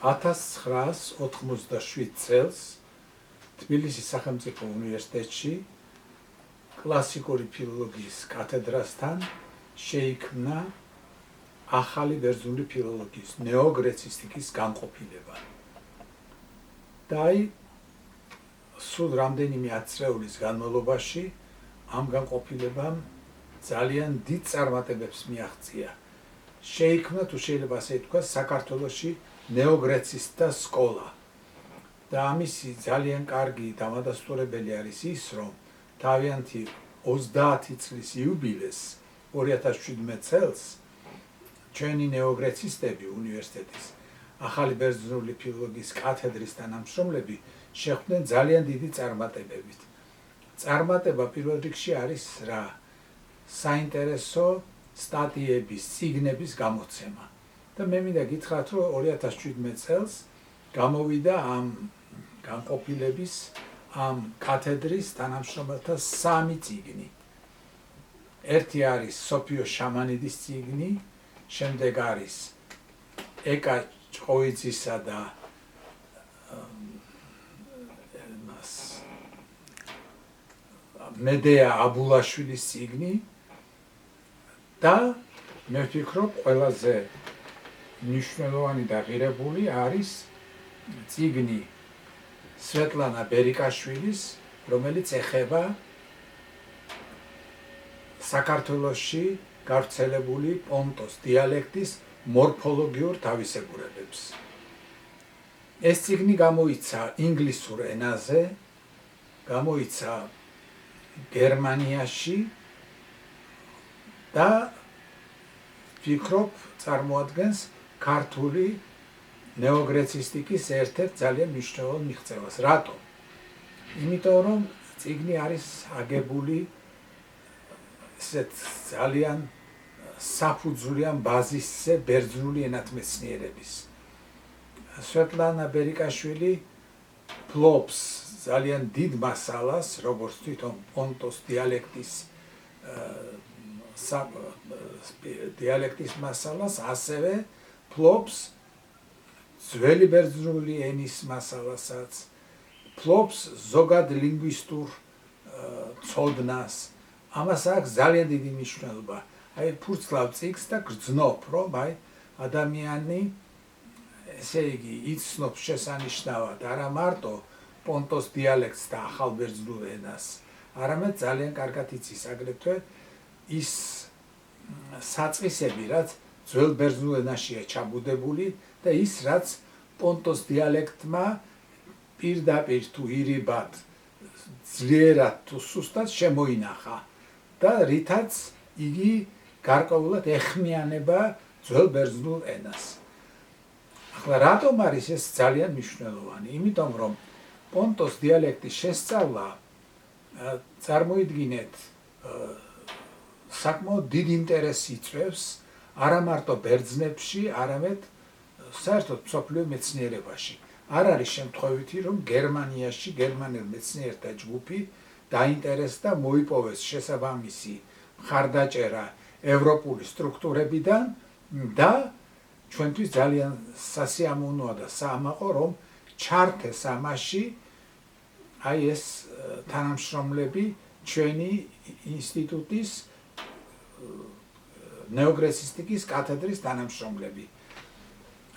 1987 წელს თბილისის სახელმწიფო უნივერსიტეტში კლასიკური ფილოლოგიის კათედრასთან შეიქმნა ახალი ბერძნული ფილოლოგიის ნეოგრეცისტიკის განყოფილება. და სულ რამდენიმე ათწლეულის განმავლობაში ამ განყოფილებამ ძალიან დიდ წარმატებებს მიაღწია. შეიქმნა, თუ შეიძლება ასე ითქვას, საქართველოში ნეოგრეცისტთა სკოლა. და ამისი ძალიან კარგი დამადასტურებელი არის ის, რომ თავიანთი 30 წლის იუბილეს 2017 წელს ჩვენი ნეოგრეცისტები უნივერსიტეტის ახალი ბერძნული ფილოლოგიის კათედრის თანამშრომლები შეხვდნენ ძალიან დიდი წარმატებებით. წარმატება პირველ რიგში არის რა? საინტერესო სტატიების, წიგნების გამოცემა. და მე მინდა გითხრათ, რომ 2017 წელს გამოვიდა ამ განყოფილების, ამ კათედრის თანამშრომელთა 3 წიგნი. ერთი არის სოფიო შამანიდის წიგნი, შემდეგ არის ეკა ჭყოვიძისა და მედეა აბულაშვილის წიგნი და მე ვფიქრობ, ყველაზე მნიშვნელოვანი და ღირებული არის წიგნი სვეტლანა ბერიკაშვილის, რომელიც ეხება საქართველოში გავრცელებული პონტოს დიალექტის მორფოლოგიურ თავისებურებებს. ეს წიგნი გამოიცა ინგლისურ ენაზე, გამოიცა გერმანიაში და ვფიქრობ, წარმოადგენს ქართული ნეოგრეცისტიკის ერთ-ერთ ძალიან მნიშვნელოვან მიღწევას. რატომ? იმიტომ რომ წიგნი არის აგებული ესეთ ძალიან საფუძვლიან ბაზისზე ბერძნული ენათმეცნიერების. სვეტლანა ბერიკაშვილი ფლობს ძალიან დიდ მასალას, როგორც თვითონ პონტოს დიალექტის მასალას, ასევე ფლობს ძველი ბერძნული ენის მასალასაც, ფლობს ზოგად ლინგვისტურ ცოდნას. ამას აქვს ძალიან დიდი მნიშვნელობა. ფურცლავ წიგნს და გრძნობ, რომ ადამიანი, ესე იგი, იცნობს შესანიშნავად არა მარტო პონტოს დიალექტს და ახალ ბერძნულ ენას, არამედ ძალიან კარგად იცის აგრეთვე ის საწყისები, რაც ძველ ბერძნულ ენაშია ჩაბუდებული და ის, რაც პონტოს დიალექტმა პირდაპირ თუ ირიბად, ძლიერად თუ სუსტად შემოინახა და რითაც იგი გარკვეულად ეხმიანება ძველ ბერძნულ ენას. ახლა რატომ არის ეს ძალიან მნიშვნელოვანი? იმიტომ რომ პონტოს დიალექტის შესწავლა წარმოიდგინეთ საკმაოდ დიდ ინტერესს იწვევს არა მარტო ბერძნებში, არამედ საერთოდ მსოფლიო მეცნიერებაში. არ არის შემთხვევითი, რომ გერმანიაში გერმანელ მეცნიერთა ჯგუფი დაინტერესდა მოიპოვეს შესაბამისი მხარდაჭერა ევროპული სტრუქტურებიდან და ჩვენთვის ძალიან სასიამოვნოა და საამაყო, რომ ჩართეს ამაში ეს თანამშრომლები ჩვენი ინსტიტუტის ნეოგრეცისტიკის კათედრის თანამშრომლები.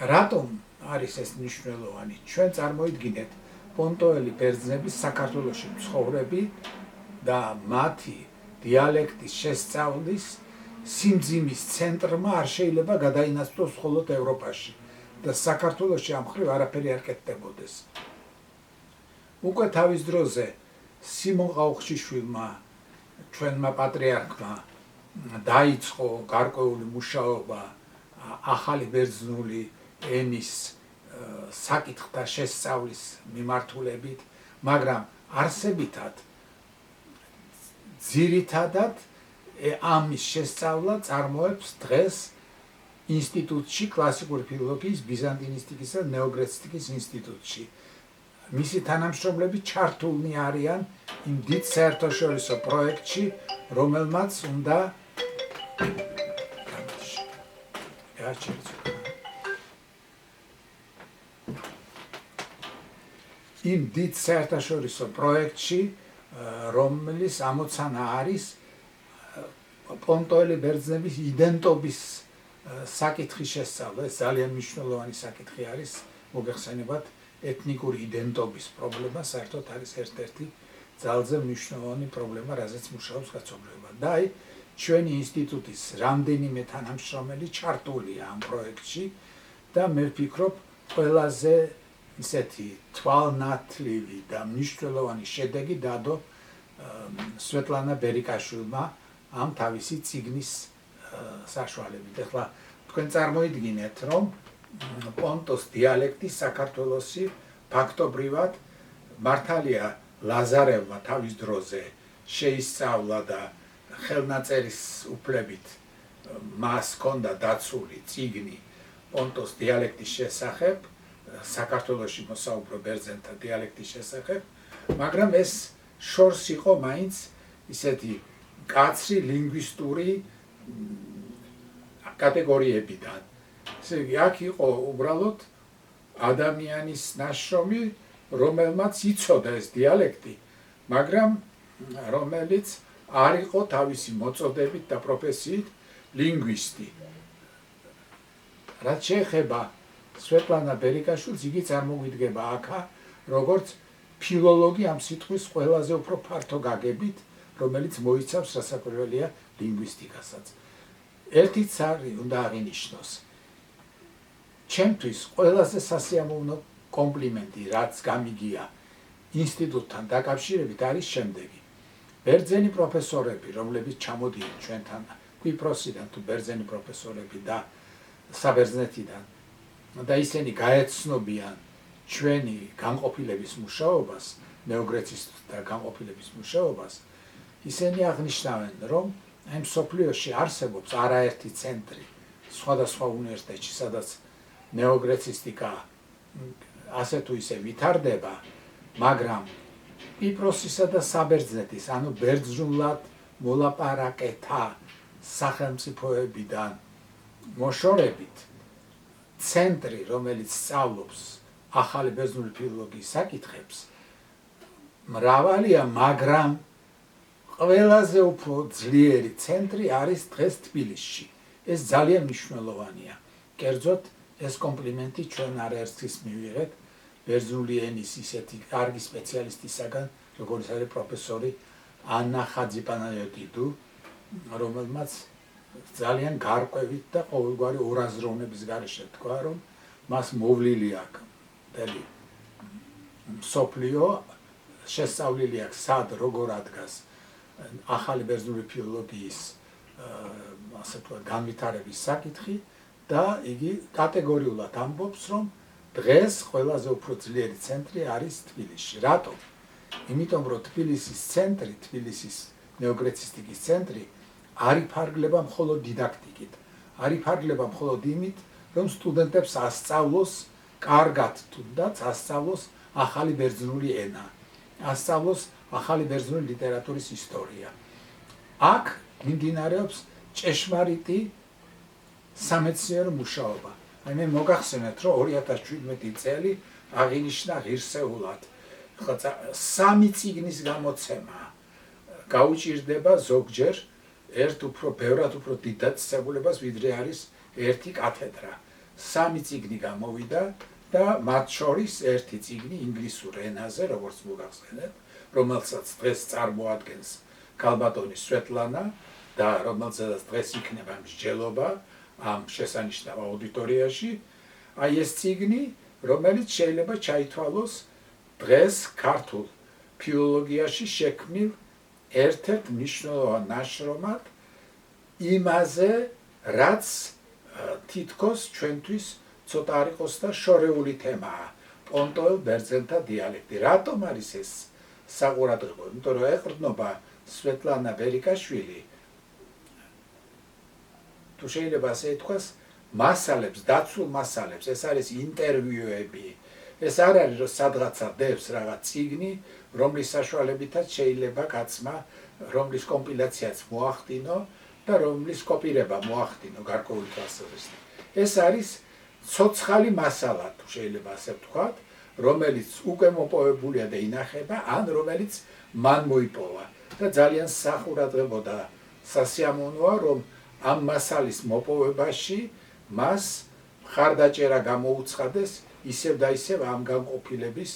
რატომ არის ეს მნიშვნელოვანი? ჩვენ წარმოიდგინეთ პონტოელი ბერძნების საქართველოში მცხოვრები და მათი დიალექტის შესწავლის სიმძიმის ცენტრმა არ შეიძლება გადაინაცვლოს მხოლოდ ევროპაში და საქართველოში ამ მხრივ არაფერი არ კეთდებოდეს. უკვე თავის დროზე სიმონ ყაუხჩიშვილმა, ჩვენმა პატრიარქმა დაიწყო გარკვეული მუშაობა ახალი ბერძნული ენის საკითხთა შესწავლის მიმართულებით, მაგრამ არსებითად ძირითადად ამის შესწავლა წარმოებს დღეს ინსტიტუტში, კლასიკური ფილოლოგიის, ბიზანტინისტიკის და ნეოგრეცისტიკის ინსტიტუტში. მისი თანამშრომლები ჩართულნი არიან იმ დიდ საერთაშორისო პროექტში, რომელმაც უნდა იმ დიდ საერთაშორისო პროექტში, რომლის ამოცანა არის პონტოელი ბერძნების იდენტობის საკითხის შესწავლა. ეს ძალიან მნიშვნელოვანი საკითხი არის, მოგეხსენებათ, ეთნიკური იდენტობის პრობლემა საერთოდ არის ერთ-ერთი ძალზე მნიშვნელოვანი პრობლემა, რაზეც მუშაობს კაცობრიობა. და აი, ჩვენი ინსტიტუტის რამდენიმე თანამშრომელი ჩართულია ამ პროექტში და მე ვფიქრობ, ყველაზე ისეთი თვალნათლივი და მნიშვნელოვანი შედეგი დადო სვეტლანა ბერიკაშვილმა ამ თავისი წიგნის საშუალებით. ეხლა თქვენ წარმოიდგინეთ, რომ პონტოს დიალექტი საქართველოსი ფაქტობრივად მართალია ლაზარევმა თავის დროზე შეისწავლა და ხელნაწერის უფლებით მას ჰქონდა დაცული წიგნი პონტოს დიალექტის შესახებ, საქართველოში მოსაუბრო ბერძენთა დიალექტის შესახებ, მაგრამ ეს შორს იყო მაინც ისეთი კაცრი ლინგვისტური კატეგორიებიდან. ესე იგი, აქ იყო უბრალოდ ადამიანის ნაშრომი, რომელმაც იცოდა ეს დიალექტი, მაგრამ რომელიც არ იყო თავისი მოწოდებით და პროფესიით ლინგვისტი. რაც შეეხება სვეტლანა ბერიკაშვილს, იგი წარმოგვიდგება აქა, როგორც ფილოლოგი ამ სიტყვის ყველაზე უფრო ფართო გაგებით, რომელიც მოიცავს რასაკვირველია ლინგვისტიკასაც. ერთიც არის უნდა აღინიშნოს. ჩემთვის ყველაზე სასიამოვნო კომპლიმენტი, რაც გამიგია ინსტიტუტთან დაკავშირებით, არის შემდეგი. ბერძენი პროფესორები, რომლებიც ჩამოდიან ჩვენთან კვიპროსიდან თუ ბერძენი პროფესორები და საბერძნეთიდან და ისინი გაეცნობიან ჩვენი განყოფილების მუშაობას, ნეოგრეცისტთა განყოფილების მუშაობას, ისინი აღნიშნავენ, რომ აი მსოფლიოში არსებობს არაერთი ცენტრი სხვადასხვა უნივერსიტეტში, სადაც ნეოგრეცისტიკა ასე თუ ისე ვითარდება, მაგრამ კვიპროსისა და საბერძნეთის, ანუ ბერძნულად მოლაპარაკეთა სახელმწიფოებიდან მოშორებით ცენტრი, რომელიც სწავლობს ახალი ბერძნული ფილოლოგიის საკითხებს, მრავალია, მაგრამ ყველაზე უფრო ძლიერი ცენტრი არის დღეს თბილისში. ეს ძალიან მნიშვნელოვანია. კერძოდ ეს კომპლიმენტი ჩვენ არაერთის მივიღეთ ბერძნული ენის ისეთი კარგი სპეციალისტისაგან, როგორც არის პროფესორი ანა ხაძიპანაიოტიდუ, რომელმაც ძალიან გარკვევით და ყოველგვარი ორაზროვნების გარეშე თქვა, რომ მას მოვლილი აქვს მთელი მსოფლიო, შესწავლილი აქვს სად როგორ ადგას ახალი ბერძნული ფილოლოგიის ასე ვთქვათ განვითარების საკითხი და იგი კატეგორიულად ამბობს, რომ დღეს ყველაზე უფრო ძლიერი ცენტრი არის თბილისში. რატომ? იმიტომ რომ თბილისის ცენტრი, თბილისის ნეოგრეცისტიკის ცენტრი არ იფარგლება მხოლოდ დიდაქტიკით, არ იფარგლება მხოლოდ იმით, რომ სტუდენტებს ასწავლოს კარგად თუნდაც ასწავლოს ახალი ბერძნული ენა, ასწავლოს ახალი ბერძნული ლიტერატურის ისტორია. აქ მიმდინარეობს ჭეშმარიტი სამეცნიერო მუშაობა. აი მე მოგახსენეთ, რომ 2017 წელი აღინიშნა ღირსეულად სამი წიგნის გამოცემა გაუჭირდება ზოგჯერ ერთ უფრო ბევრად უფრო დიდ დაწესებულებას, ვიდრე არის ერთი კათედრა. სამი წიგნი გამოვიდა და მათ შორის ერთი წიგნი ინგლისურ ენაზე, როგორც მოგახსენეთ, რომელსაც დღეს წარმოადგენს ქალბატონი სვეტლანა და რომელსაც დღეს იქნება მსჯელობა ამ შესანიშნავ აუდიტორიაში. აი ეს წიგნი, რომელიც შეიძლება ჩაითვალოს დღეს ქართულ ფილოლოგიაში შექმნილ ერთ-ერთ მნიშვნელოვან ნაშრომად იმაზე, რაც თითქოს ჩვენთვის ცოტა არ იყოს და შორეული თემაა, პონტოელ ბერძენთა დიალექტი. რატომ არის ეს საყურადღებო? იმიტომ რომ ეყრდნობა სვეტლანა ბერიკაშვილი, თუ შეიძლება ასე ითქვას, მასალებს, დაცულ მასალებს, ეს არის ინტერვიუები, ეს არ არის რომ სადღაცა დევს რაღაც წიგნი, რომლის საშუალებითაც შეიძლება კაცმა, რომლის კომპილაციაც მოახდინო და რომლის კოპირება მოახდინო გარკვეული თვალსაზრისით. ეს არის ცოცხალი მასალა, თუ შეიძლება ასე ვთქვათ, რომელიც უკვე მოპოვებულია და ინახება, ან რომელიც მან მოიპოვა. და ძალიან სახურადღებოდა სასიამოვნოა, რომ ამ მასალის მოპოვებაში მას მხარდაჭერა გამოუცხადეს ისევ და ისევ ამ განყოფილების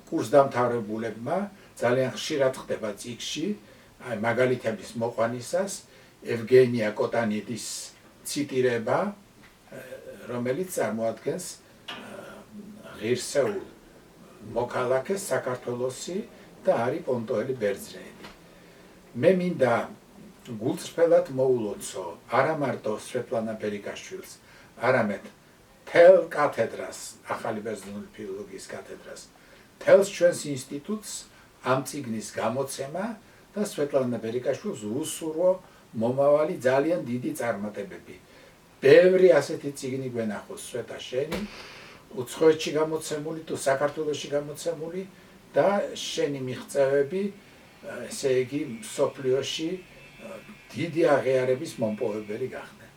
კურსდამთავრებულებმა. ძალიან ხშირად ხდება წიგნში, აი მაგალითების მოყვანისას ევგენია კოტანიდის ციტირება, რომელიც წარმოადგენს ღირსეულ მოქალაქეს საქართველოსი და არის პონტოელი ბერძნები. მე მინდა გულწრფელად მოულოცო არა მარტო სვეტლანა ბერიკაშვილს, არამედ მთელ კათედრას, ახალი ბერძნული ფილოლოგიის კათედრას, მთელს ჩვენს ინსტიტუტს ამ წიგნის გამოცემა და სვეტლანა ბერიკაშვილს უსურვო მომავალი ძალიან დიდი წარმატებები. ბევრი ასეთი წიგნი გვენახოს, სვეტა შენი, უცხოეთში გამოცემული თუ საქართველოში გამოცემული და შენი მიღწევები, ესე იგი მსოფლიოში დიდი აღიარების მომპოვებელი გახდნენ.